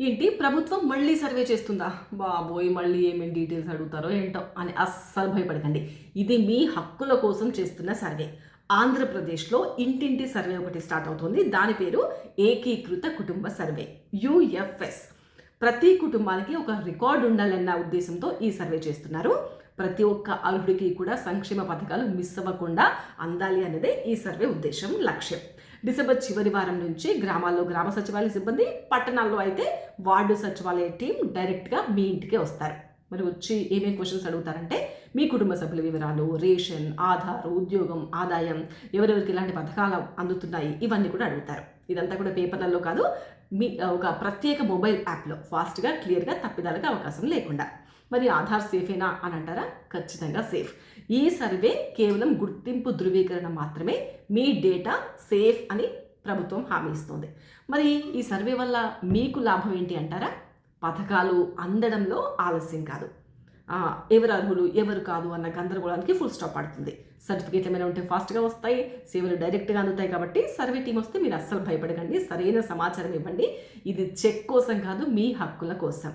ఏంటి ప్రభుత్వం మళ్ళీ సర్వే చేస్తుందా? బాబోయ్! మళ్ళీ ఏమేమి డీటెయిల్స్ అడుగుతారో ఏంటో అని అస్సలు భయపడకండి. ఇది మీ హక్కుల కోసం చేస్తున్న సర్వే. ఆంధ్రప్రదేశ్‌లో ఇంటింటి సర్వే ఒకటి స్టార్ట్ అవుతుంది. దాని పేరు ఏకీకృత కుటుంబ సర్వే యూఎఫ్ఎస్. ప్రతి కుటుంబానికి ఒక రికార్డ్ ఉండాలన్న ఉద్దేశంతో ఈ సర్వే చేస్తున్నారు. ప్రతి ఒక్క అర్హుడికి కూడా సంక్షేమ పథకాలు మిస్ అవ్వకుండా అందాలి అన్నదే ఈ సర్వే ఉద్దేశం, లక్ష్యం. డిసెంబర్ చివరి వారం నుంచి గ్రామాల్లో గ్రామ సచివాలయ సిబ్బంది, పట్టణాల్లో అయితే వార్డు సచివాలయ టీం డైరెక్ట్గా మీ ఇంటికే వస్తారు. మరి వచ్చి ఏమేమి క్వశ్చన్స్ అడుగుతారంటే మీ కుటుంబ సభ్యుల వివరాలు, రేషన్, ఆధార్, ఉద్యోగం, ఆదాయం, ఎవరెవరికి ఇలాంటి పథకాలు అందుతున్నాయి, ఇవన్నీ కూడా అడుగుతారు. ఇదంతా కూడా పేపర్లలో కాదు, మీ ఒక ప్రత్యేక మొబైల్ యాప్లో ఫాస్ట్గా, క్లియర్గా, తప్పిదాలకు అవకాశం లేకుండా. మరి ఆధార్ సేఫేనా అని అంటారా? ఖచ్చితంగా సేఫ్. ఈ సర్వే కేవలం గుర్తింపు ధృవీకరణ మాత్రమే. మీ డేటా సేఫ్ అని ప్రభుత్వం హామీ ఇస్తుంది. మరి ఈ సర్వే వల్ల మీకు లాభం ఏంటి అంటారా? పథకాలు అందడంలో ఆలస్యం కాదు. ఎవరు అర్హులు, ఎవరు కాదు అన్న గందరగోళానికి ఫుల్ స్టాప్ పడుతుంది. సర్టిఫికేట్లు ఏమైనా ఉంటే ఫాస్ట్గా వస్తాయి, సేవలు డైరెక్ట్గా అందుతాయి. కాబట్టి సర్వే టీం వస్తే మీరు అస్సలు భయపడకండి, సరైన సమాచారం ఇవ్వండి. ఇది చెక్ కోసం కాదు, మీ హక్కుల కోసం.